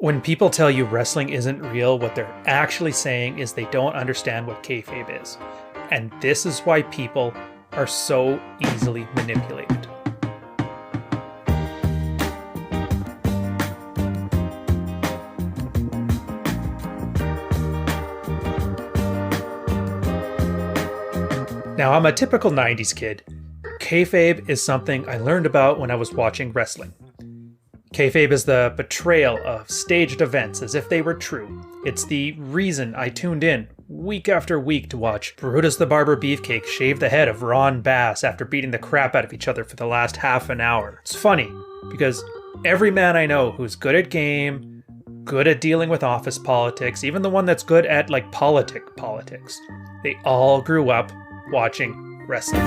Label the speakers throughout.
Speaker 1: When people tell you wrestling isn't real, what they're actually saying is they don't understand what kayfabe is. And this is why people are so easily manipulated. Now, I'm a typical 90s kid. Kayfabe is something I learned about when I was watching wrestling. Kayfabe is the betrayal of staged events as if they were true. It's the reason I tuned in week after week to watch Brutus the Barber Beefcake shave the head of Ron Bass after beating the crap out of each other for the last half an hour. It's funny, because every man I know who's good at game, good at dealing with office politics, even the one that's good at politics, they all grew up watching wrestling.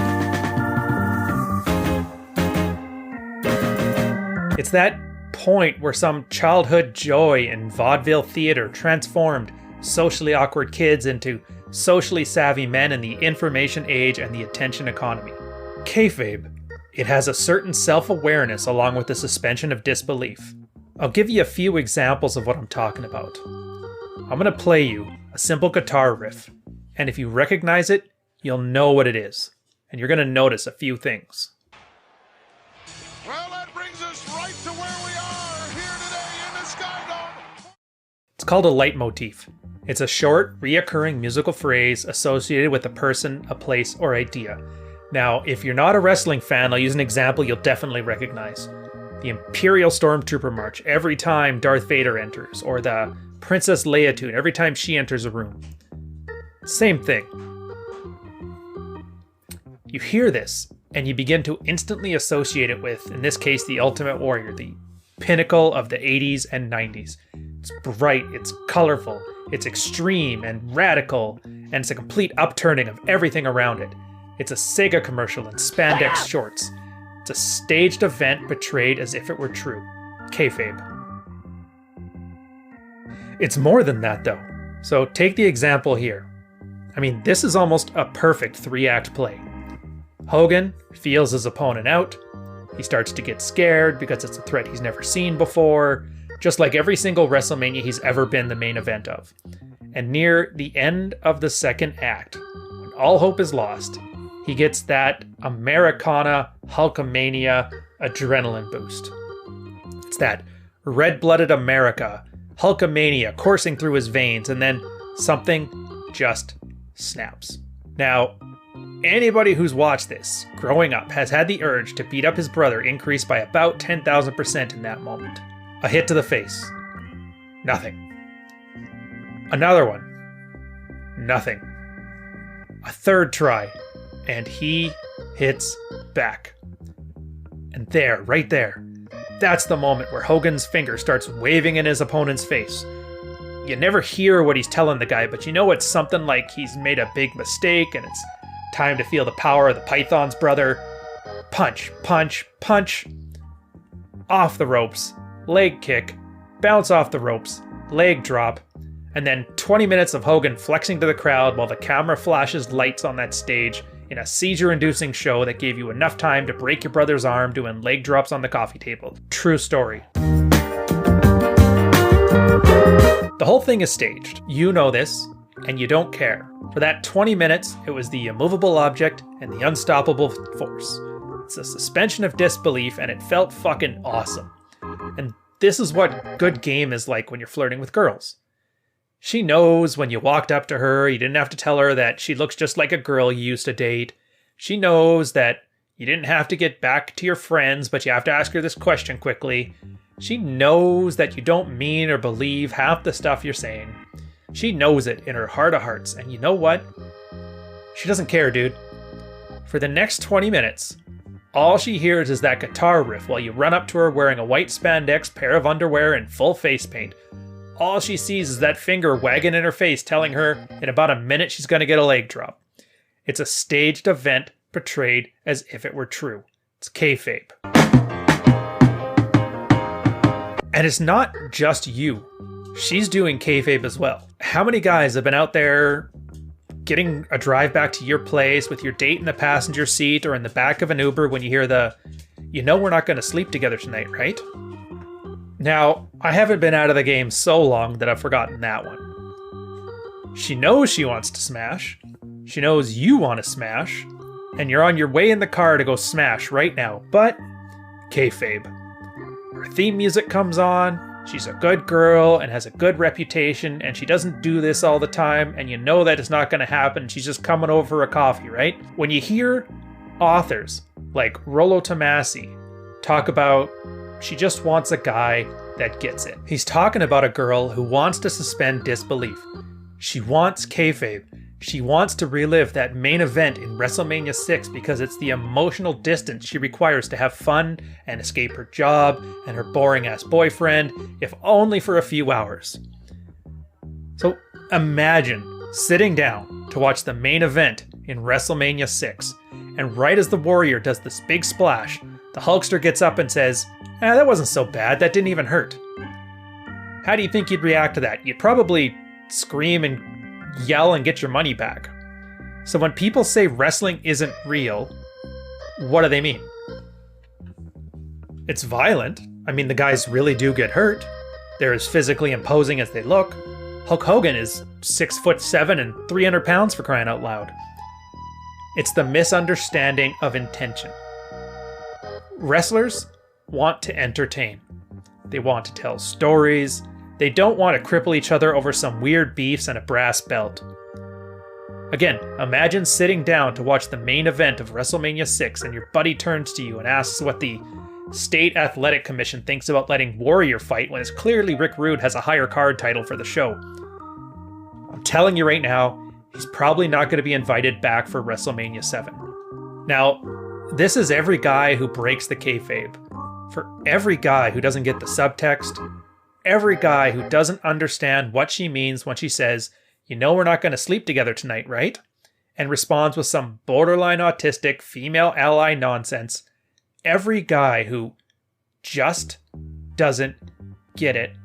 Speaker 1: It's that point where some childhood joy in vaudeville theater transformed socially awkward kids into socially savvy men in the information age and the attention economy. Kayfabe, it has a certain self-awareness along with the suspension of disbelief. I'll give you a few examples of what I'm talking about. I'm going to play you a simple guitar riff, and if you recognize it, you'll know what it is, and you're going to notice a few things.
Speaker 2: Well, that brings us right to where we are here today in the Skydome.
Speaker 1: It's called a leitmotif. It's a short, reoccurring musical phrase associated with a person, a place, or idea. Now, if you're not a wrestling fan, I'll use an example you'll definitely recognize. The Imperial Stormtrooper March every time Darth Vader enters, or the Princess Leia tune every time she enters a room. Same thing. You hear this, and you begin to instantly associate it with, in this case, the Ultimate Warrior, the pinnacle of the 80s and 90s. It's bright, it's colorful, it's extreme and radical, and it's a complete upturning of everything around it. It's a Sega commercial in spandex shorts. It's a staged event portrayed as if it were true. Kayfabe. It's more than that, though. So take the example here. I mean, this is almost a perfect 3-act play. Hogan feels his opponent out. He starts to get scared because it's a threat he's never seen before, just like every single WrestleMania he's ever been the main event of. And near the end of the second act, when all hope is lost, he gets that Americana Hulkamania adrenaline boost. It's that red-blooded America, Hulkamania coursing through his veins, and then something just snaps. Now, anybody who's watched this growing up has had the urge to beat up his brother increased by about 10,000% in that moment. A hit to the face. Nothing. Another one. Nothing. A third try. And he hits back. And there, right there, that's the moment where Hogan's finger starts waving in his opponent's face. You never hear what he's telling the guy, but you know it's something like he's made a big mistake and it's time to feel the power of the Python's brother. Punch, punch, punch. Off the ropes. Leg kick. Bounce off the ropes. Leg drop. And then 20 minutes of Hogan flexing to the crowd while the camera flashes lights on that stage in a seizure-inducing show that gave you enough time to break your brother's arm doing leg drops on the coffee table. True story. The whole thing is staged. You know this, and you don't care. For that 20 minutes, it was the immovable object and the unstoppable force. It's a suspension of disbelief, and it felt fucking awesome. And this is what good game is like when you're flirting with girls. She knows when you walked up to her, you didn't have to tell her that she looks just like a girl you used to date. She knows that you didn't have to get back to your friends, but you have to ask her this question quickly. She knows that you don't mean or believe half the stuff you're saying. She knows it in her heart of hearts, and you know what? She doesn't care, dude. For the next 20 minutes, all she hears is that guitar riff while you run up to her wearing a white spandex pair of underwear and full face paint. All she sees is that finger wagging in her face telling her in about a minute she's going to get a leg drop. It's a staged event portrayed as if it were true. It's kayfabe. And it's not just you. She's doing kayfabe as well. How many guys have been out there getting a drive back to your place with your date in the passenger seat or in the back of an Uber when you hear the, you know we're not going to sleep together tonight, right? Now, I haven't been out of the game so long that I've forgotten that one. She knows she wants to smash. She knows you want to smash. And you're on your way in the car to go smash right now. But, kayfabe. Her theme music comes on. She's a good girl and has a good reputation. And she doesn't do this all the time. And you know that it's not going to happen. She's just coming over for a coffee, right? When you hear authors like Rollo Tomasi talk about she just wants a guy that gets it. He's talking about a girl who wants to suspend disbelief. She wants kayfabe. She wants to relive that main event in WrestleMania 6 because it's the emotional distance she requires to have fun and escape her job and her boring-ass boyfriend, if only for a few hours. So imagine sitting down to watch the main event in WrestleMania 6, and right as the Warrior does this big splash, the Hulkster gets up and says, that wasn't so bad, that didn't even hurt. How do you think you'd react to that? You'd probably scream and yell and get your money back. So when people say wrestling isn't real, what do they mean? It's violent. I mean, the guys really do get hurt. They're as physically imposing as they look. Hulk Hogan is 6'7" and 300 pounds for crying out loud. It's the misunderstanding of intention. Wrestlers want to entertain. They want to tell stories. They don't want to cripple each other over some weird beefs and a brass belt. Again, imagine sitting down to watch the main event of WrestleMania 6 and your buddy turns to you and asks what the State Athletic Commission thinks about letting Warrior fight when it's clearly Rick Rude has a higher card title for the show. I'm telling you right now, he's probably not going to be invited back for WrestleMania 7. Now, this is every guy who breaks the kayfabe. For every guy who doesn't get the subtext, every guy who doesn't understand what she means when she says, you know we're not going to sleep together tonight, right? And responds with some borderline autistic female ally nonsense. Every guy who just doesn't get it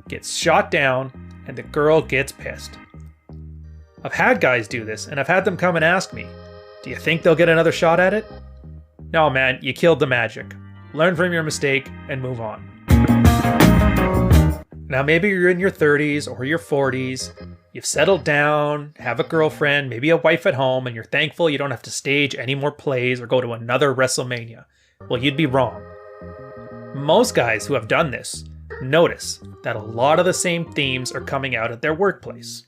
Speaker 1: gets shot down and the girl gets pissed. I've had guys do this and I've had them come and ask me, do you think they'll get another shot at it? No, man, you killed the magic. Learn from your mistake and move on. Now, maybe you're in your 30s or your 40s, you've settled down, have a girlfriend, maybe a wife at home, and you're thankful you don't have to stage any more plays or go to another WrestleMania. Well, you'd be wrong. Most guys who have done this notice that a lot of the same themes are coming out at their workplace.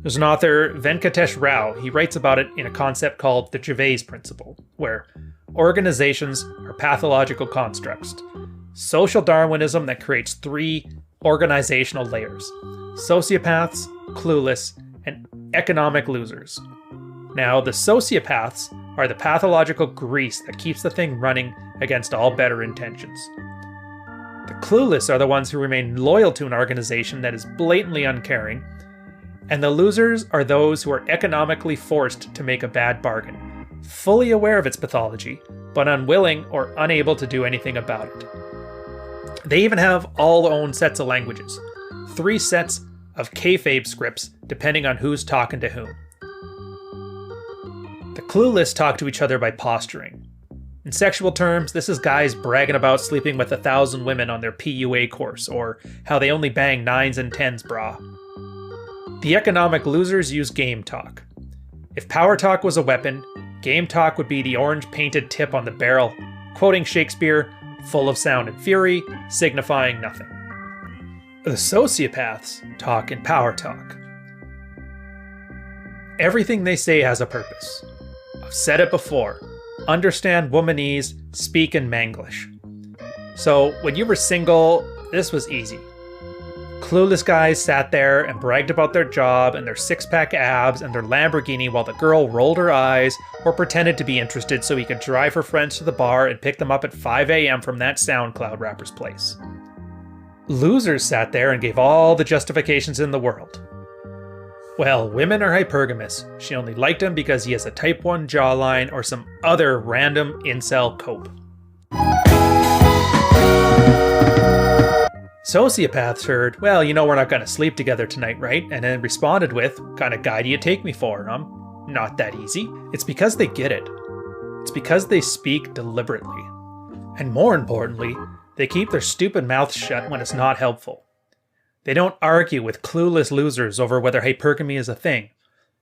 Speaker 1: There's an author, Venkatesh Rao. He writes about it in a concept called the Gervais Principle, where organizations are pathological constructs. Social Darwinism that creates three organizational layers: sociopaths, clueless, and economic losers. Now, the sociopaths are the pathological grease that keeps the thing running against all better intentions. The clueless are the ones who remain loyal to an organization that is blatantly uncaring, and the losers are those who are economically forced to make a bad bargain, fully aware of its pathology, but unwilling or unable to do anything about it. They even have all own sets of languages, 3 sets of kayfabe scripts depending on who's talking to whom. The clueless talk to each other by posturing. In sexual terms, this is guys bragging about sleeping with 1,000 women on their PUA course, or how they only bang 9s and 10s brah. The economic losers use game talk. If power talk was a weapon, game talk would be the orange painted tip on the barrel, quoting Shakespeare, full of sound and fury, signifying nothing. The sociopaths talk in power talk. Everything they say has a purpose. I've said it before. Understand womanese, speak in Manglish. So when you were single, this was easy. Clueless guys sat there and bragged about their job and their 6-pack abs and their Lamborghini while the girl rolled her eyes or pretended to be interested so he could drive her friends to the bar and pick them up at 5 a.m. from that SoundCloud rapper's place. Losers sat there and gave all the justifications in the world. Well, women are hypergamous. She only liked him because he has a type 1 jawline or some other random incel cope. Sociopaths heard, well, you know we're not going to sleep together tonight, right? And then responded with, kind of guy do you take me for? Not that easy. It's because they get it. It's because they speak deliberately. And more importantly, They keep their stupid mouths shut when it's not helpful. They don't argue with clueless losers over whether hypergamy is a thing.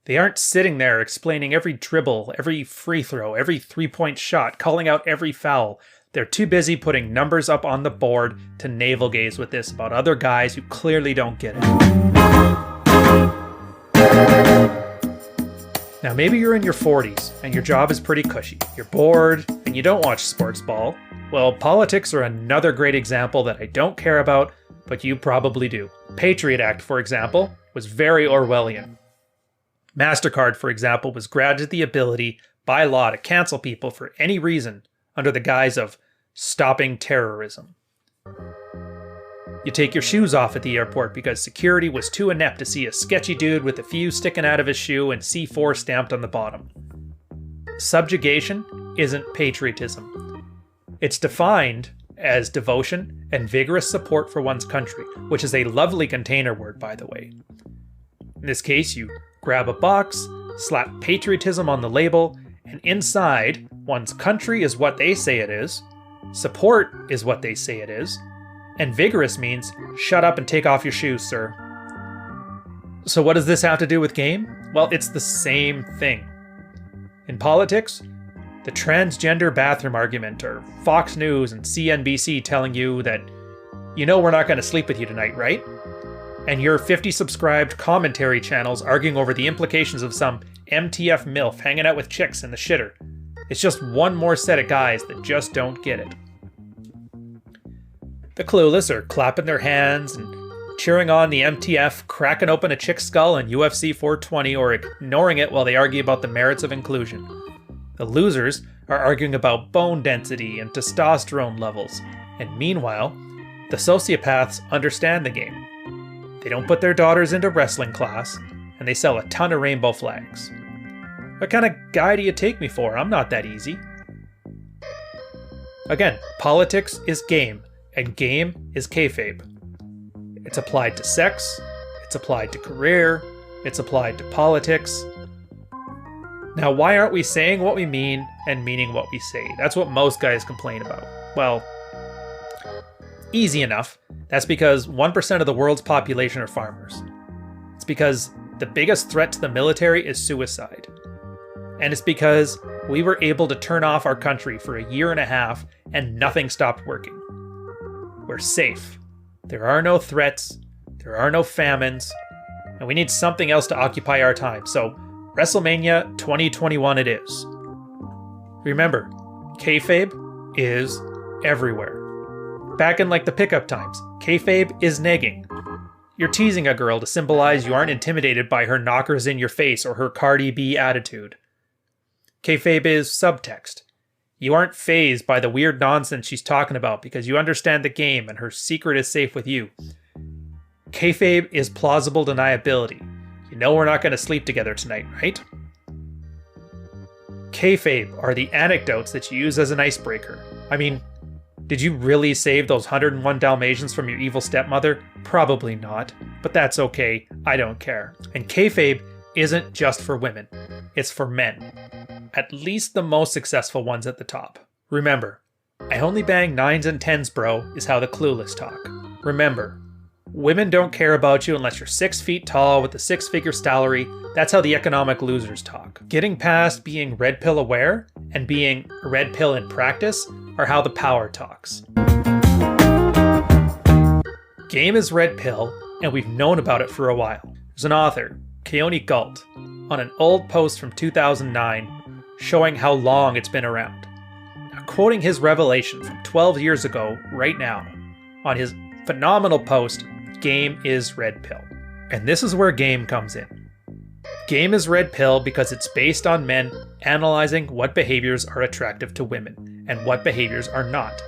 Speaker 1: They aren't sitting there explaining every dribble, every free throw, every three-point shot, calling out every foul. They're too busy putting numbers up on the board to navel gaze with this about other guys who clearly don't get it. Now maybe you're in your 40s and your job is pretty cushy. You're bored and you don't watch sports ball. Well, politics are another great example that I don't care about, but you probably do. Patriot Act, for example, was very Orwellian. MasterCard, for example, was granted the ability by law to cancel people for any reason under the guise of stopping terrorism. You take your shoes off at the airport because security was too inept to see a sketchy dude with a fuse sticking out of his shoe and C4 stamped on the bottom. Subjugation isn't patriotism. It's defined as devotion and vigorous support for one's country, which is a lovely container word, by the way. In this case, you grab a box, slap patriotism on the label, and inside, one's country is what they say it is, support is what they say it is, and vigorous means shut up and take off your shoes, sir. So what does this have to do with game? Well, it's the same thing. In politics, the transgender bathroom argument, or Fox News and CNBC telling you that, you know we're not going to sleep with you tonight, right? And your 50 subscribed commentary channels arguing over the implications of some MTF MILF hanging out with chicks in the shitter. It's just one more set of guys that just don't get it. The clueless are clapping their hands and cheering on the MTF, cracking open a chick's skull in UFC 420, or ignoring it while they argue about the merits of inclusion. The losers are arguing about bone density and testosterone levels, and meanwhile, the sociopaths understand the game. They don't put their daughters into wrestling class, and they sell a ton of rainbow flags. What kind of guy do you take me for? I'm not that easy. Again, politics is game, and game is kayfabe. It's applied to sex, it's applied to career, it's applied to politics. Now, why aren't we saying what we mean and meaning what we say? That's what most guys complain about. Well, easy enough. That's because 1% of the world's population are farmers. It's because the biggest threat to the military is suicide. And it's because we were able to turn off our country for a year and a half and nothing stopped working. We're safe. There are no threats, there are no famines, and we need something else to occupy our time. So WrestleMania 2021 it is. Remember, kayfabe is everywhere. Back in like the pickup times, kayfabe is negging. You're teasing a girl to symbolize you aren't intimidated by her knockers in your face or her Cardi B attitude. Kayfabe is subtext. You aren't fazed by the weird nonsense she's talking about because you understand the game and her secret is safe with you. Kayfabe is plausible deniability. You know we're not going to sleep together tonight, right? Kayfabe are the anecdotes that you use as an icebreaker. I mean, did you really save those 101 Dalmatians from your evil stepmother? Probably not, but that's okay. I don't care. And kayfabe isn't just for women. It's for men. At least the most successful ones at the top. Remember, I only bang 9s and 10s, bro, is how the clueless talk. Remember, women don't care about you unless you're 6 feet tall with a 6-figure salary. That's how the economic losers talk. Getting past being red pill aware and being red pill in practice are how the power talks. Game is red pill, and we've known about it for a while. There's an author, Keone Galt, on an old post from 2009 showing how long it's been around. Now, quoting his revelation from 12 years ago right now on his phenomenal post, Game is Red Pill. And this is where game comes in. Game is red pill because it's based on men analyzing what behaviors are attractive to women and what behaviors are not.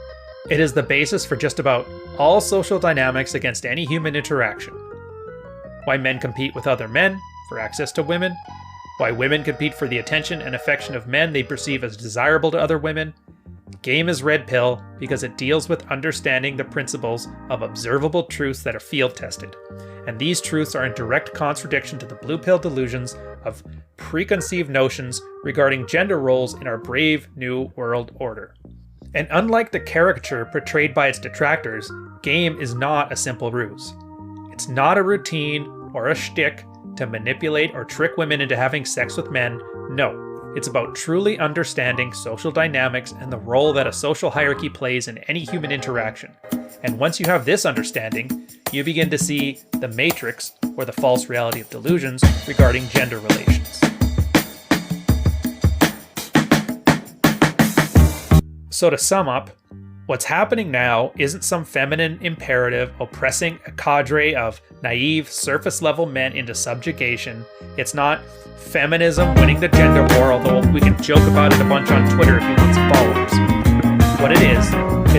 Speaker 1: It is the basis for just about all social dynamics against any human interaction. Why men compete with other men for access to women, why women compete for the attention and affection of men they perceive as desirable to other women. Game is red pill because it deals with understanding the principles of observable truths that are field tested. And these truths are in direct contradiction to the blue pill delusions of preconceived notions regarding gender roles in our brave new world order. And unlike the caricature portrayed by its detractors, game is not a simple ruse. It's not a routine or a shtick to manipulate or trick women into having sex with men. No, it's about truly understanding social dynamics and the role that a social hierarchy plays in any human interaction. And once you have this understanding, you begin to see the matrix, or the false reality of delusions, regarding gender relations. So to sum up, what's happening now isn't some feminine imperative oppressing a cadre of naive, surface-level men into subjugation. It's not feminism winning the gender war, although we can joke about it a bunch on Twitter if you want some followers. What it is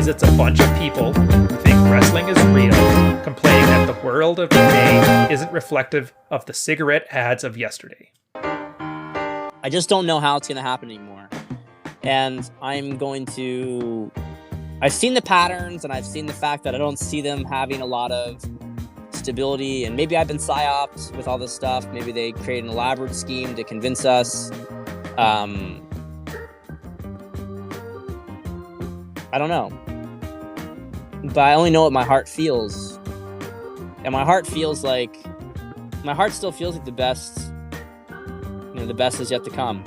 Speaker 1: it's a bunch of people who think wrestling is real, complaining that the world of today isn't reflective of the cigarette ads of yesterday.
Speaker 3: I just don't know how it's going to happen anymore. And I've seen the patterns, and I've seen the fact that I don't see them having a lot of stability, and maybe I've been psyoped with all this stuff. Maybe they create an elaborate scheme to convince us. I don't know. But I only know what my heart feels. And my heart still feels like the best, the best is yet to come.